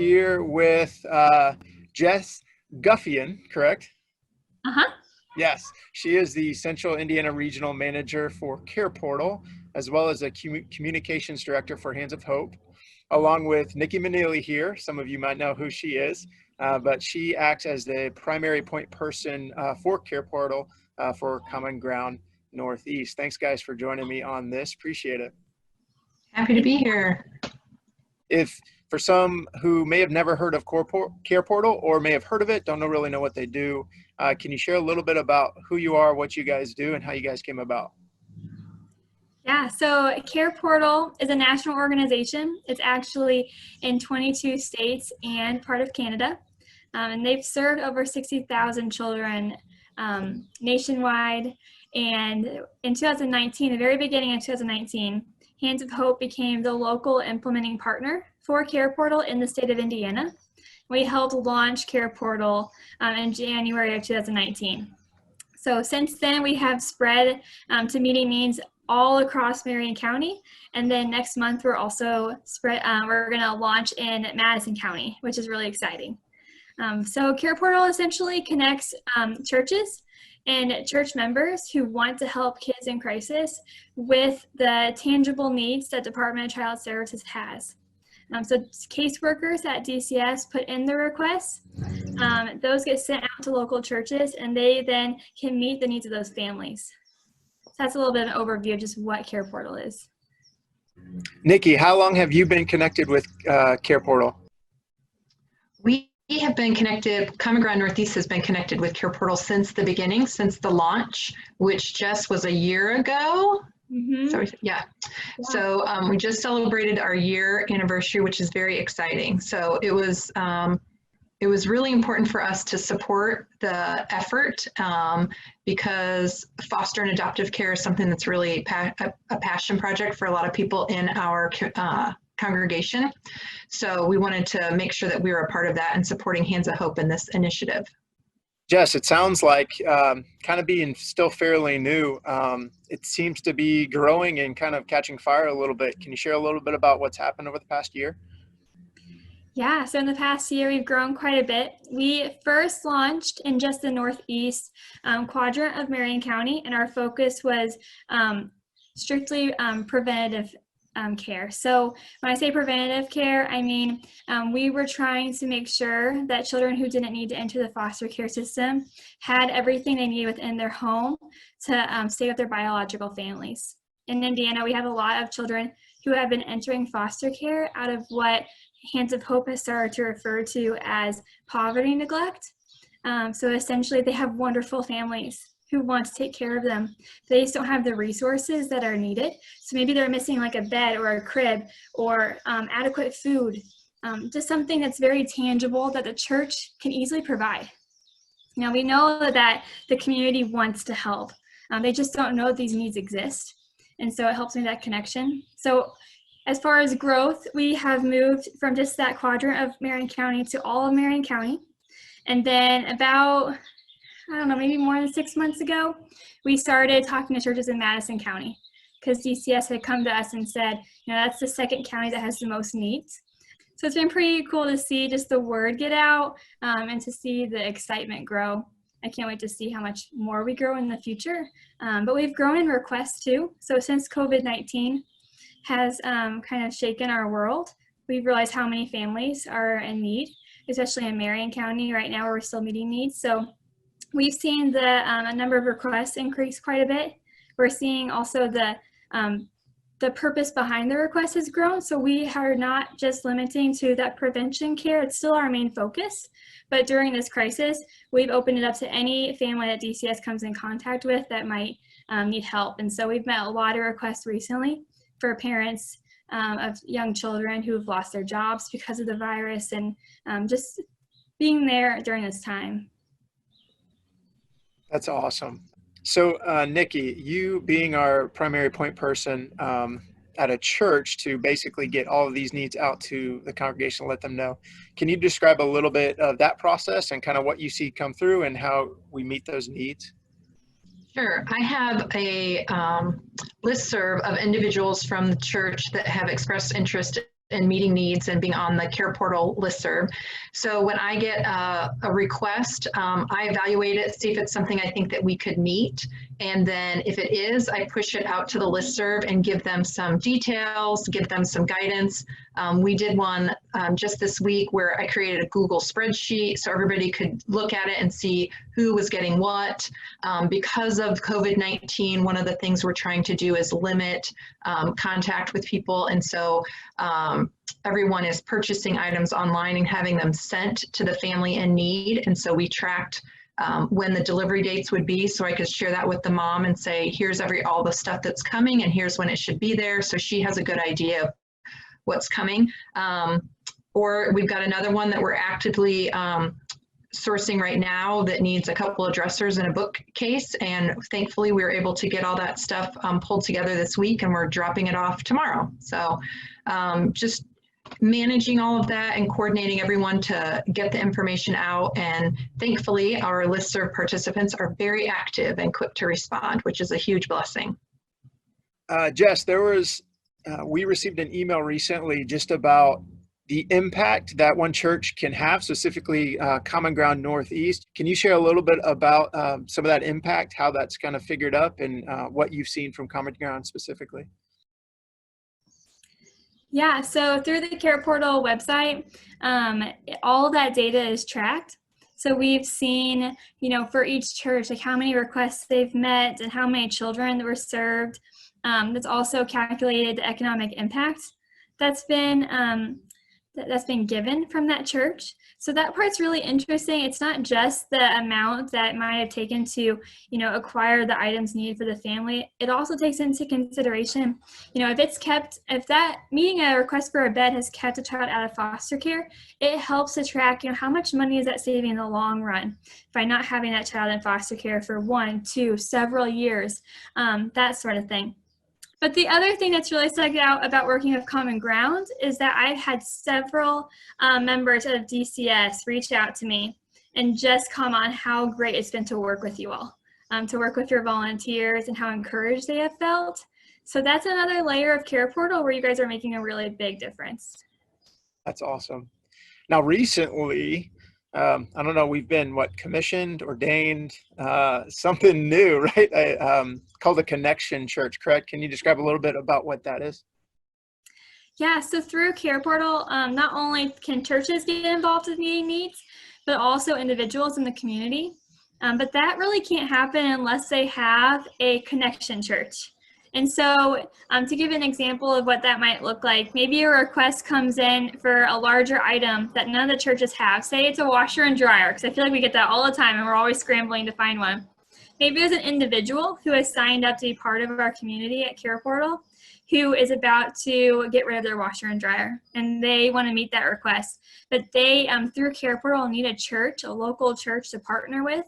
here with Jess Guffian, correct? Uh-huh. Yes, she is the Central Indiana Regional Manager for Careportal, as well as a Communications Director for Hands of Hope, along with Nikki Manili here. Some of you might know who she is, but she acts as the primary point person for Careportal for Common Ground Northeast. Thanks, guys, for joining me on this. Appreciate it. Happy to be here. If for some who may have never heard of Careportal or may have heard of it, don't really know what they do, can you share a little bit about who you are, what you guys do, and how you guys came about? Yeah, so Careportal is a national organization. It's actually in 22 states and part of Canada. And they've served over 60,000 children nationwide. And in 2019, the very beginning of 2019, Hands of Hope became the local implementing partner for Careportal in the state of Indiana. We helped launch Careportal in January of 2019. So since then, we have spread to meeting needs all across Marion County. And then next month, we're also we're going to launch in Madison County, which is really exciting. So Careportal essentially connects churches and church members who want to help kids in crisis with the tangible needs that Department of Child Services has. So caseworkers at DCS put in the requests. Those get sent out to local churches, and they then can meet the needs of those families. So that's a little bit of an overview of just what Careportal is. Nikki, how long have you been connected with Careportal? We have been connected, Common Ground Northeast has been connected with Careportal since the beginning, since the launch, which just was a year ago. Mm-hmm. So we just celebrated our year anniversary, which is very exciting. So it was really important for us to support the effort because foster and adoptive care is something that's really a passion project for a lot of people in our congregation. So we wanted to make sure that we were a part of that and supporting Hands of Hope in this initiative. Jess, it sounds like kind of being still fairly new. It seems to be growing and kind of catching fire a little bit. Can you share a little bit about what's happened over the past year? Yeah, so in the past year, we've grown quite a bit. We first launched in just the northeast quadrant of Marion County, and our focus was strictly preventative care. So when I say preventative care, I mean we were trying to make sure that children who didn't need to enter the foster care system had everything they needed within their home to stay with their biological families. In Indiana, we have a lot of children who have been entering foster care out of what Hands of Hope has started to refer to as poverty neglect. So essentially, they have wonderful families who want to take care of them. They just don't have the resources that are needed. So maybe they're missing like a bed or a crib or adequate food, just something that's very tangible that the church can easily provide. Now we know that the community wants to help. They just don't know these needs exist. And so it helps make that connection. So as far as growth, we have moved from just that quadrant of Marion County to all of Marion County. And then about, I don't know, maybe more than 6 months ago, we started talking to churches in Madison County because DCS had come to us and said, you know, that's the second county that has the most needs. So it's been pretty cool to see just the word get out and to see the excitement grow. I can't wait to see how much more we grow in the future. But we've grown in requests too. So since COVID-19 has kind of shaken our world, we've realized how many families are in need, especially in Marion County right now where we're still meeting needs. So we've seen the number of requests increase quite a bit. We're seeing also the purpose behind the request has grown. So we are not just limiting to that prevention care. It's still our main focus. But during this crisis, we've opened it up to any family that DCS comes in contact with that might need help. And so we've met a lot of requests recently for parents of young children who have lost their jobs because of the virus and just being there during this time. That's awesome. So Nikki, you being our primary point person at a church to basically get all of these needs out to the congregation, let them know. Can you describe a little bit of that process and kind of what you see come through and how we meet those needs? Sure. I have a listserv of individuals from the church that have expressed interest and meeting needs and being on the Careportal listserv. So when I get a request, I evaluate it, see if it's something I think that we could meet. And then if it is, I push it out to the listserv and give them some details, give them some guidance. We did one just this week where I created a Google spreadsheet so everybody could look at it and see who was getting what. Because of COVID-19, one of the things we're trying to do is limit contact with people. And so everyone is purchasing items online and having them sent to the family in need. And so we tracked when the delivery dates would be, so I could share that with the mom and say, here's all the stuff that's coming and here's when it should be there. So she has a good idea of what's coming. Or we've got another one that we're actively sourcing right now that needs a couple of dressers and a bookcase. And thankfully we were able to get all that stuff pulled together this week, and we're dropping it off tomorrow. So just managing all of that and coordinating everyone to get the information out. And thankfully our listserv participants are very active and quick to respond, which is a huge blessing. Jess, we received an email recently just about the impact that one church can have, specifically Common Ground Northeast. Can you share a little bit about some of that impact, how that's kind of figured up, and what you've seen from Common Ground specifically? Yeah, so through the Careportal website, all of that data is tracked. So we've seen, for each church, like how many requests they've met and how many children were served. That's also calculated the economic impact that's been given from that church. So that part's really interesting. It's not just the amount that might have taken to, acquire the items needed for the family. It also takes into consideration, if that meeting a request for a bed has kept a child out of foster care, it helps to track, how much money is that saving in the long run by not having that child in foster care for 1, 2, several years, that sort of thing. But the other thing that's really stuck out about working with Common Ground is that I've had several members of DCS reach out to me and just comment on how great it's been to work with you all, to work with your volunteers and how encouraged they have felt. So that's another layer of Careportal where you guys are making a really big difference. That's awesome. Now, recently, I don't know, we've been commissioned, ordained, something new, right? Called a Connection Church, correct? Can you describe a little bit about what that is? Yeah, so through Careportal, not only can churches get involved with meeting needs, but also individuals in the community. But that really can't happen unless they have a connection church. And so to give an example of what that might look like, maybe a request comes in for a larger item that none of the churches have. Say it's a washer and dryer, because I feel like we get that all the time and we're always scrambling to find one. Maybe there's an individual who has signed up to be part of our community at Careportal who is about to get rid of their washer and dryer, and they want to meet that request. But they, through Careportal, need a church, a local church to partner with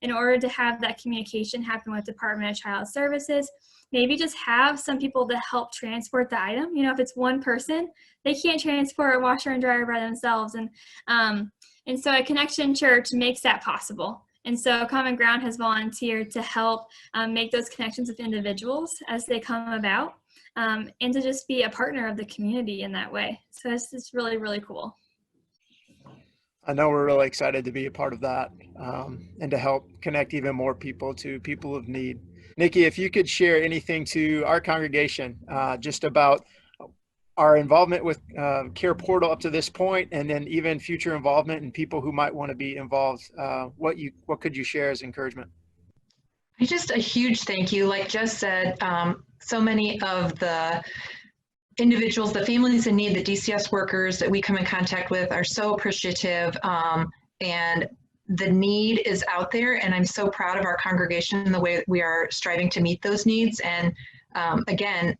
in order to have that communication happen with Department of Child Services. Maybe just have some people to help transport the item. If it's one person, they can't transport a washer and dryer by themselves. And so a connection church makes that possible. And so Common Ground has volunteered to help make those connections with individuals as they come about, and to just be a partner of the community in that way. So it's really, really cool. I know we're really excited to be a part of that, and to help connect even more people to people of need. Nikki, if you could share anything to our congregation just about our involvement with Careportal up to this point, and then even future involvement and people who might want to be involved, what could you share as encouragement? Just a huge thank you. Like Jess said, so many of the individuals, the families in need, the DCS workers that we come in contact with are so appreciative, and the need is out there, and I'm so proud of our congregation, the way that we are striving to meet those needs. And again,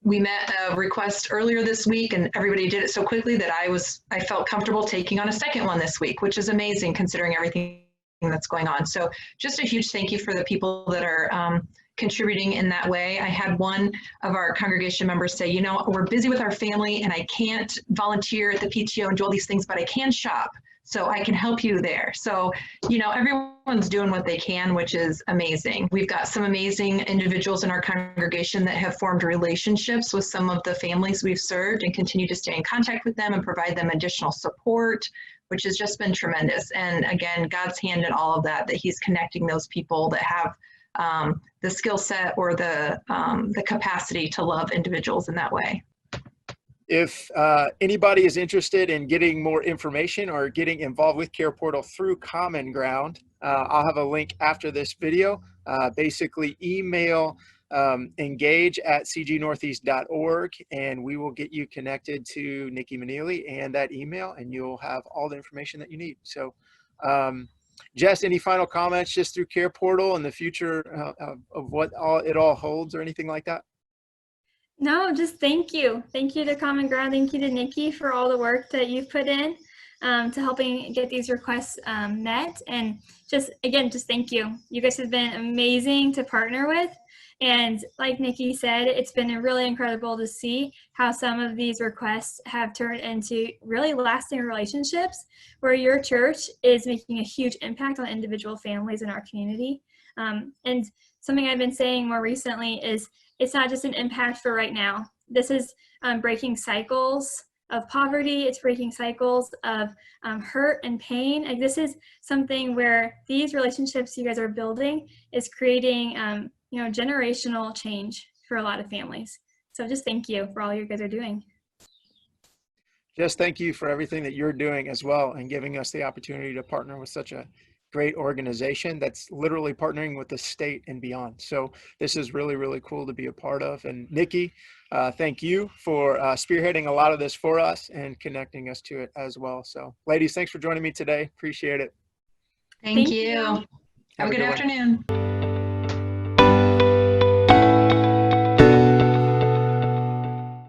we met a request earlier this week, and everybody did it so quickly that I felt comfortable taking on a second one this week, which is amazing considering everything that's going on. So just a huge thank you for the people that are contributing in that way. I had one of our congregation members say, we're busy with our family and I can't volunteer at the PTO and do all these things, but I can shop. so I can help you there. So, everyone's doing what they can, which is amazing. We've got some amazing individuals in our congregation that have formed relationships with some of the families we've served and continue to stay in contact with them and provide them additional support, which has just been tremendous. And again, God's hand in all of that, that he's connecting those people that have the skill set or the capacity to love individuals in that way. If anybody is interested in getting more information or getting involved with Careportal through Common Ground, I'll have a link after this video. Basically email engage@cgnortheast.org and we will get you connected to Nikki Maneely and that email, and you'll have all the information that you need. So Jess, any final comments just through Careportal and the future of what it all holds or anything like that? No, just thank you. Thank you to Common Ground. Thank you to Nikki for all the work that you've put in to helping get these requests met. And just thank you. You guys have been amazing to partner with. And like Nikki said, it's been really incredible to see how some of these requests have turned into really lasting relationships where your church is making a huge impact on individual families in our community. And something I've been saying more recently is it's not just an impact for right now. This is breaking cycles of poverty. It's breaking cycles of hurt and pain. Like, this is something where these relationships you guys are building is creating generational change for a lot of families. So just thank you for all you guys are doing. Just thank you for everything that you're doing as well and giving us the opportunity to partner with such a great organization that's literally partnering with the state and beyond. So this is really, really cool to be a part of. And Nikki, thank you for spearheading a lot of this for us and connecting us to it as well. So ladies, thanks for joining me today. Appreciate it. Thank you. Have a good afternoon.